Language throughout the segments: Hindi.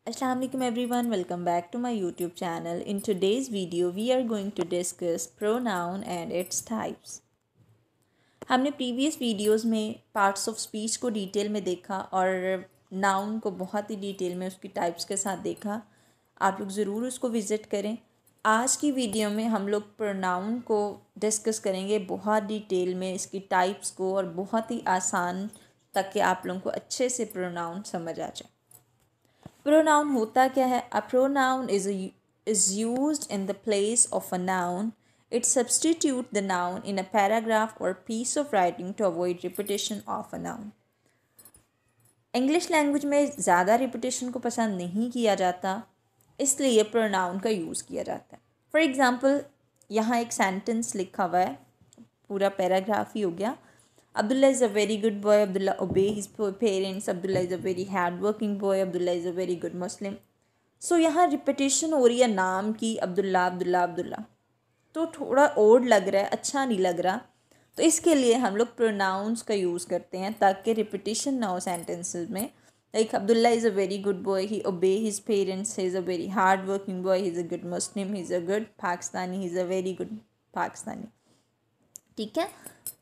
Assalamualaikum everyone, welcome back to my YouTube channel. In today's video, we are going to discuss pronoun and its types. हमने प्रीवियस वीडियोस में पार्ट्स ऑफ स्पीच को डिटेल में देखा और नाउन को बहुत ही डिटेल में उसकी टाइप्स के साथ देखा। आप लोग ज़रूर उसको विज़िट करें। आज की वीडियो में हम लोग प्रोनाउन को डिस्कस करेंगे बहुत डिटेल में, इसकी टाइप्स को, और बहुत ही आसान, ताकि आप लोगों को अच्छे से प्रोनाउन समझ आ जाए। प्रोनाउन होता क्या है? A pronoun is used in the place of a noun. It substitutes the noun in a paragraph or piece of writing to avoid repetition of a noun. English language में ज़्यादा रिपीटेशन को पसंद नहीं किया जाता, इसलिए प्रोनाउन का यूज़ किया जाता है। फॉर एग्ज़ाम्पल, यहाँ एक सेंटेंस लिखा हुआ है, पूरा पैराग्राफ ही हो गया। Abdullah is a very good boy. Abdullah obey his parents. Abdullah is a very hard-working boy. Abdullah is a very good Muslim. So यहाँ रिपीटेशन हो रही है नाम की, अब्दुल्ला अब्दुल्ला अब्दुल्ला, तो थोड़ा ओड लग रहा है, अच्छा नहीं लग रहा। तो इसके लिए हम लोग प्रोनाउंस का यूज़ करते हैं ताकि रिपीटेशन ना हो सेंटेंसेस में। Like Abdullah is a very good boy, ही ओबे his parents, he is a very hard working boy, he is a good Muslim, he is a good Pakistani, he is a very good Pakistani. ठीक है,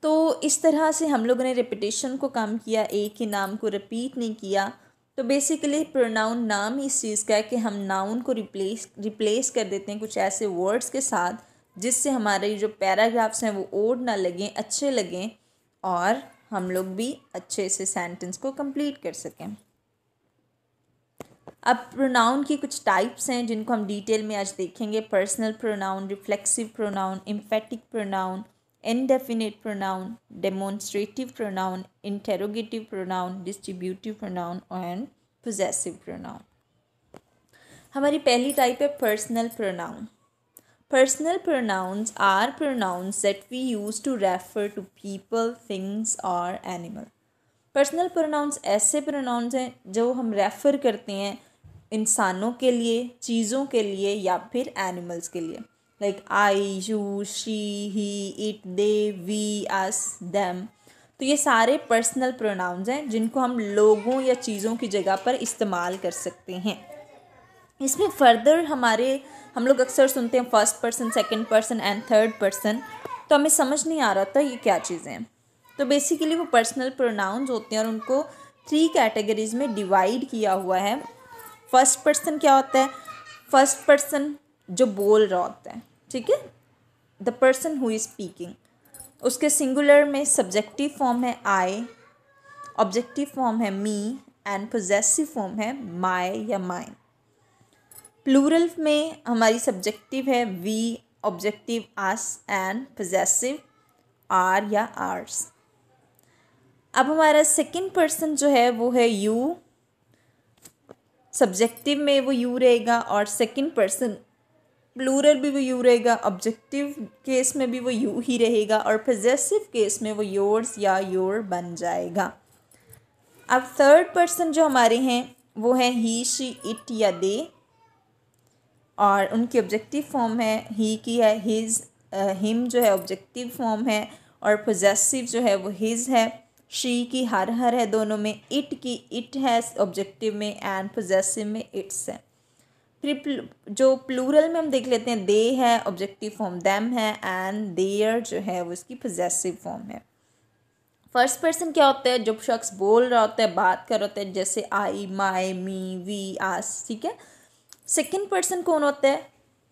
तो इस तरह से हम लोगों ने रिपीटेशन को कम किया, एक ही नाम को रिपीट नहीं किया। तो बेसिकली प्रोनाउन नाम ही इस चीज़ का है कि हम नाउन को रिप्लेस कर देते हैं कुछ ऐसे वर्ड्स के साथ जिससे हमारे जो पैराग्राफ्स हैं वो ओड ना लगें, अच्छे लगें, और हम लोग भी अच्छे से सेंटेंस को कंप्लीट कर सकें। अब प्रोनाउन की कुछ टाइप्स हैं जिनको हम डिटेल में आज देखेंगे। Personal pronoun, reflexive pronoun, emphatic pronoun, indefinite pronoun, demonstrative pronoun, interrogative pronoun, distributive pronoun and possessive pronoun. हमारी पहली टाइप है personal pronoun. Personal pronouns are pronouns that we use to refer to people, things और एनिमल। पर्सनल प्रोनाउंस ऐसे प्रोनाउंस हैं जो हम रेफ़र करते हैं इंसानों के लिए, चीज़ों के लिए या फिर एनिमल्स के लिए। Like I, you, she, he, it, they, we, us, them. तो ये सारे पर्सनल प्रोनाउंस हैं जिनको हम लोगों या चीज़ों की जगह पर इस्तेमाल कर सकते हैं। इसमें फर्दर हम लोग अक्सर सुनते हैं first person, second person and third person, तो हमें समझ नहीं आ रहा था ये क्या चीज़ें हैं। तो बेसिकली वो पर्सनल प्रोनाउंस होते हैं और उनको 3 कैटेगरीज में डिवाइड किया हुआ है। फर्स्ट पर्सन क्या होता है? फर्स्ट पर्सन जो बोल रहा होता है, ठीक है, the person who is speaking. उसके सिंगुलर में सब्जेक्टिव फॉर्म है आई, ऑब्जेक्टिव फॉर्म है मी एंड पोजेसिव फॉर्म है माय या माइन। प्लूरल में हमारी सब्जेक्टिव है we, objective us and possessive our या आर्स। अब हमारा सेकंड पर्सन जो है वो है यू, सब्जेक्टिव में वो यू रहेगा और सेकंड पर्सन प्लूरल भी वो यू रहेगा, ऑब्जेक्टिव केस में भी वो यू ही रहेगा और पोजेसिव केस में वो योर्स या योर बन जाएगा। अब थर्ड पर्सन जो हमारे हैं वो है ही, शी, इट या दे, और उनकी ऑब्जेक्टिव फॉर्म है ही की है हिज, हिम जो है ऑब्जेक्टिव फॉर्म है, और पोजेसिव जो है वो हिज है, शी की हर है दोनों में, इट की इट है ऑब्जेक्टिव में एंड पोजेसिव में इट्स है। फिर जो प्लूरल में हम देख लेते हैं दे है, ऑब्जेक्टिव फॉर्म देम है एंड देयर जो है वो इसकी पोजेसिव फॉर्म है। फर्स्ट पर्सन क्या होता है? जब शख्स बोल रहा होता है, बात कर रहा होता है, जैसे आई, माई, मी, वी, आस, ठीक है। सेकंड पर्सन कौन होता है?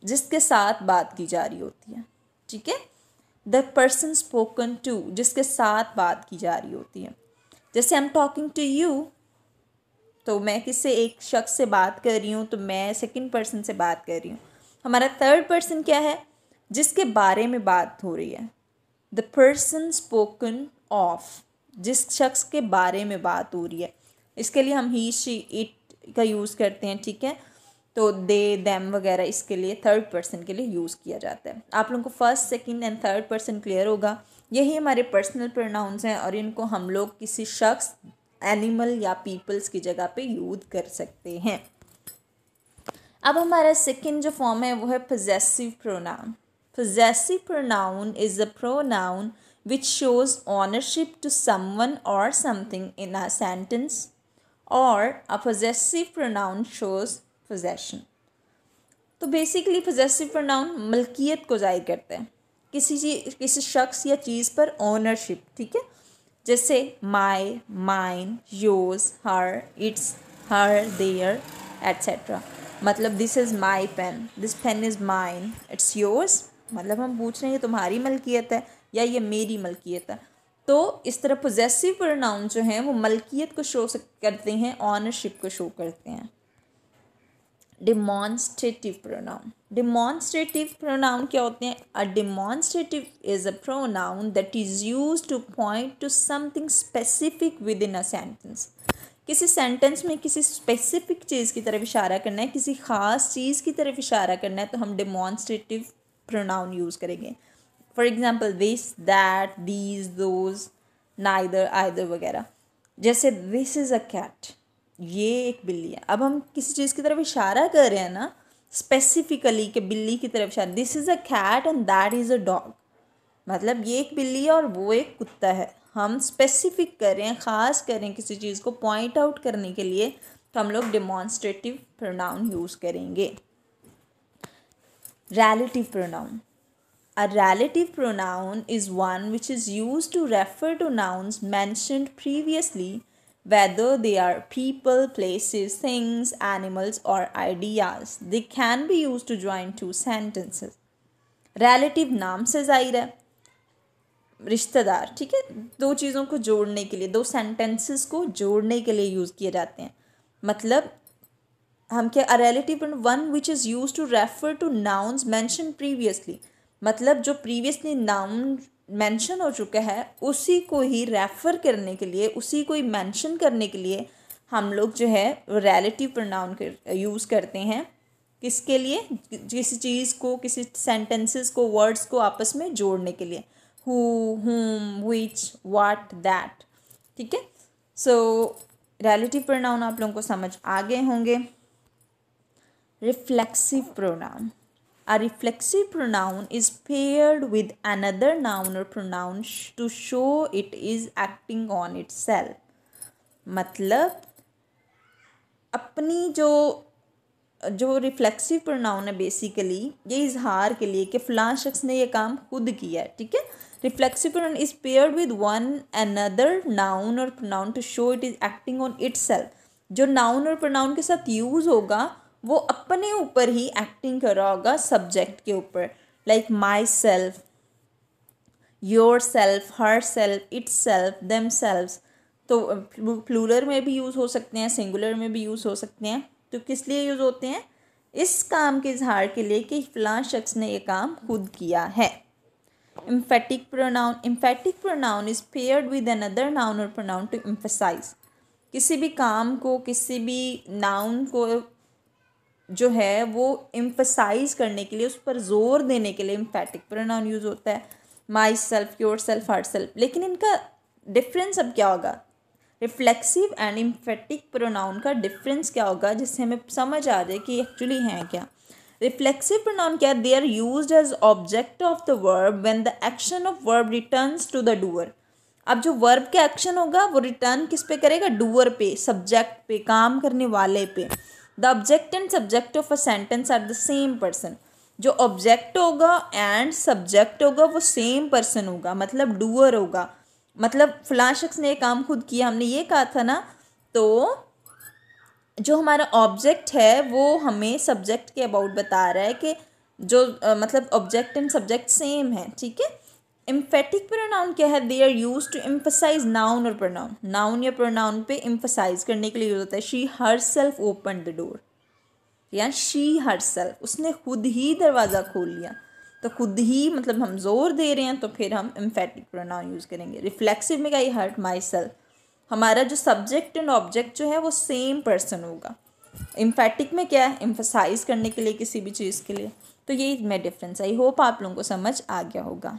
जिसके साथ बात की जा रही होती है, ठीक है, द पर्सन स्पोकन टू, जिसके साथ बात की जा रही होती है। जैसे I am talking to you, तो मैं किससे, एक शख्स से बात कर रही हूँ, तो मैं सेकंड पर्सन से बात कर रही हूँ। हमारा थर्ड पर्सन क्या है? जिसके बारे में बात हो रही है, द पर्सन स्पोकन ऑफ, जिस शख्स के बारे में बात हो रही है। इसके लिए हम ही, शी, इट का यूज़ करते हैं, ठीक है। तो दे, देम वगैरह इसके लिए थर्ड पर्सन के लिए यूज़ किया जाता है। आप लोगों को first, second and third person clear होगा। यही हमारे पर्सनल प्रोनाउंस हैं और इनको हम लोग किसी शख्स, एनिमल या पीपल्स की जगह पे यूज कर सकते हैं। अब हमारा सेकंड जो फॉर्म है वो है possessive pronoun. Possessive pronoun is a pronoun which shows ownership to someone और समथिंग इन अ सेंटेंस और a possessive pronoun shows possession. तो बेसिकली possessive pronoun मलकियत को ज़ाहिर करते हैं, किसी शख्स या चीज़ पर ओनरशिप, ठीक है। जैसे my, mine, yours, her, its, her, their, etcetera. मतलब this is my pen, this pen is mine, it's yours, मतलब हम पूछ रहे हैं ये तुम्हारी मलकियत है या ये मेरी मलकियत है। तो इस तरह पोजेसिव प्रोनाउन जो हैं वो मलकियत को शो करते हैं, ऑनरशिप को शो करते हैं। डिमॉन्स्ट्रेटिव प्रोनाउन, डिमॉन्स्ट्रेटिव प्रोनाउन क्या होते हैं? A demonstrative is a pronoun that is used to point to something specific within a sentence. किसी सेंटेंस में किसी स्पेसिफिक चीज़ की तरफ इशारा करना है, किसी ख़ास चीज़ की तरफ इशारा करना है, तो हम डिमॉन्स्ट्रेटिव प्रोनाउन यूज़ करेंगे। For example this, that, these, those, neither, either वगैरह। जैसे दिस इज़ अ कैट, ये एक बिल्ली है। अब हम किसी चीज़ की तरफ इशारा कर रहे हैं ना स्पेसिफिकली कि बिल्ली की तरफ इशारा, this is a cat and that is a dog, मतलब ये एक बिल्ली है और वो एक कुत्ता है। हम स्पेसिफिक कर रहे हैं, ख़ास कर रहे हैं किसी चीज़ को पॉइंट आउट करने के लिए, तो हम लोग डिमॉन्स्ट्रेटिव प्रोनाउन यूज़ करेंगे। relative pronoun, a relative pronoun is one which is used to refer to nouns mentioned previously, whether they are people, places, things, animals, or ideas. They can be used to join two sentences. Relative नाम से ज़ाहिर है, रिश्तेदार, ठीक है। दो चीज़ों को जोड़ने के लिए, दो सेंटेंसेस को जोड़ने के लिए यूज़ किए जाते हैं। मतलब हम क्या, a relative one which is use to refer to nouns mention previously, मतलब जो प्रीवियसली नाउन मेंशन हो चुका है उसी को ही रेफ़र करने के लिए, उसी को ही मेंशन करने के लिए हम लोग जो है रिलेटिव प्रोनाउन यूज़ करते हैं। किसके लिए? किसी चीज़ को, किसी सेंटेंसेस को, वर्ड्स को आपस में जोड़ने के लिए। हु, हुम, विच, व्हाट, दैट, ठीक है। सो रिलेटिव प्रोनाउन आप लोगों को समझ आ गए होंगे। Reflexive pronoun. A reflexive pronoun is paired with another noun or pronoun to show it is acting on itself. मतलब अपनी जो रिफ्लेक्सिव प्रोनाउन है बेसिकली ये इजहार के लिए कि फ़लाँ शख्स ने ये काम खुद किया है, ठीक है। Reflexive pronoun is paired with one another noun और pronoun to show it is acting on itself. जो नाउन और प्रोनाउन के साथ यूज़ होगा वो अपने ऊपर ही एक्टिंग कर रहा होगा सब्जेक्ट के ऊपर, like my self, your self, her self, it's self, them selves. तो प्लूरल में भी यूज़ हो सकते हैं, सिंगुलर में भी यूज़ हो सकते हैं। तो किस लिए यूज़ होते हैं? इस काम के इजहार के लिए कि फ़लाँ शख्स ने ये काम खुद किया है। Emphatic pronoun, emphatic pronoun is paired with another noun और प्रोनाउन टू एम्फसाइज। किसी भी काम को, किसी भी नाउन को जो है वो एम्फसाइज करने के लिए, उस पर जोर देने के लिए एम्फेटिक प्रोनाउन यूज़ होता है। My self, your self, her self. लेकिन इनका डिफरेंस अब क्या होगा? रिफ्लेक्सिव एंड एम्फेटिक प्रोनाउन का डिफरेंस क्या होगा, जिससे हमें समझ आ जाए कि एक्चुअली हैं क्या। रिफ्लेक्सिव प्रोनाउन क्या? They are used as object of the verb when the action of verb returns to the doer. अब जो वर्ब का एक्शन होगा वो रिटर्न किस पे करेगा? डूअर पे, सब्जेक्ट पे, काम करने वाले पे। The object and subject of a sentence are the same person. जो ऑब्जेक्ट होगा एंड सब्जेक्ट होगा वो सेम पर्सन होगा, मतलब डूअर होगा। मतलब फलां शख्स ने काम खुद किया, हमने ये कहा था ना। तो जो हमारा ऑब्जेक्ट है वो हमें सब्जेक्ट के अबाउट बता रहा है कि जो मतलब ऑब्जेक्ट एंड सब्जेक्ट सेम है, ठीक है। एम्फेटिक प्रोनाउन क्या है? They are use to emphasise noun और प्रोनाउन, नाउन या प्रोनाउन पे एम्फसाइज करने के लिए यूज होता है। She herself open the door, या शी हर सेल्फ, उसने खुद ही दरवाज़ा खोल लिया। तो खुद ही मतलब हम जोर दे रहे हैं, तो फिर हम एम्फेटिक प्रोनाउन यूज़ करेंगे। रिफ्लेक्सिव में क्या? आई हर्ट माई सेल्फ, हमारा जो सब्जेक्ट एंड ऑब्जेक्ट जो है वो सेम पर्सन होगा। एम्फेटिक में क्या है? एम्फसाइज करने के लिए, किसी भी चीज़ के लिए। तो यही में डिफरेंस। आई होप आप लोगों को समझ आ गया होगा।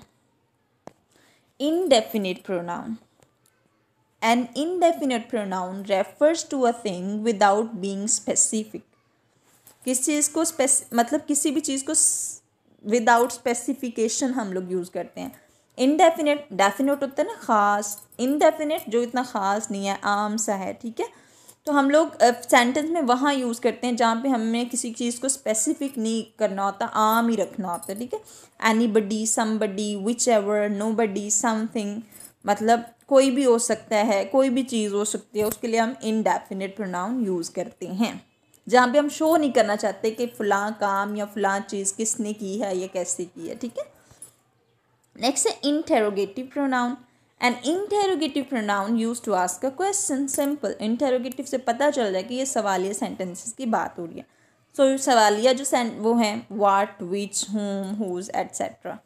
Indefinite pronoun. An indefinite pronoun refers to a thing without being specific. किस चीज़ को मतलब किसी भी चीज़ को विदाउट स्पेसिफिकेशन हम लोग यूज़ करते हैं। इनडेफिनेट, डेफिनेट होता है ना ख़ास, इनडेफिनेट जो इतना ख़ास नहीं है, आम सा है, ठीक है। तो हम लोग सेंटेंस में वहाँ यूज़ करते हैं जहाँ पे हमें किसी चीज़ को स्पेसिफिक नहीं करना होता, आम ही रखना होता है, ठीक है। Anybody, somebody, which ever, nobody, something, मतलब कोई भी हो सकता है, कोई भी चीज़ हो सकती है, उसके लिए हम इनडेफिनिट प्रोनाउन यूज़ करते हैं जहाँ पे हम शो नहीं करना चाहते कि फ़लाँ काम या फ़लाँ चीज़ किसने की है या कैसे की है, ठीक है। नेक्स्ट है interrogative pronoun. An interrogative pronoun use to ask a question. Simple, interrogative से पता चल रहा है कि ये सवालिया सेंटेंसेस की बात हो रही है। सो सवालिया जो वो हैं वाट, विच, हुम, हुज एट्सेट्रा।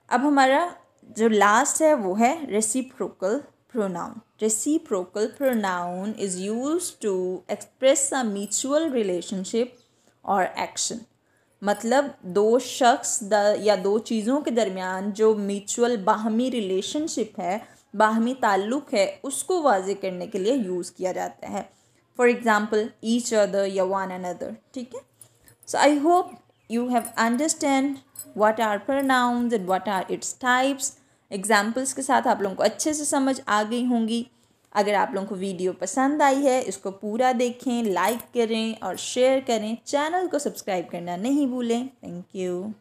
अब हमारा जो लास्ट है वो है reciprocal pronoun. Reciprocal pronoun is use to express a mutual relationship और एक्शन। मतलब दो शख्स या दो चीज़ों के दरमियान जो म्यूचुअल बाहमी रिलेशनशिप है, बाहमी ताल्लुक़ है, उसको वाज़े करने के लिए यूज़ किया जाता है। फॉर एग्ज़ाम्पल ईच अदर या वन अनदर, ठीक है। So I hope you have understand what are pronouns and what are its types. Examples के साथ आप लोगों को अच्छे से समझ आ गई होंगी। अगर आप लोगों को वीडियो पसंद आई है, इसको पूरा देखें, लाइक करें और शेयर करें, चैनल को सब्सक्राइब करना नहीं भूलें। Thank you.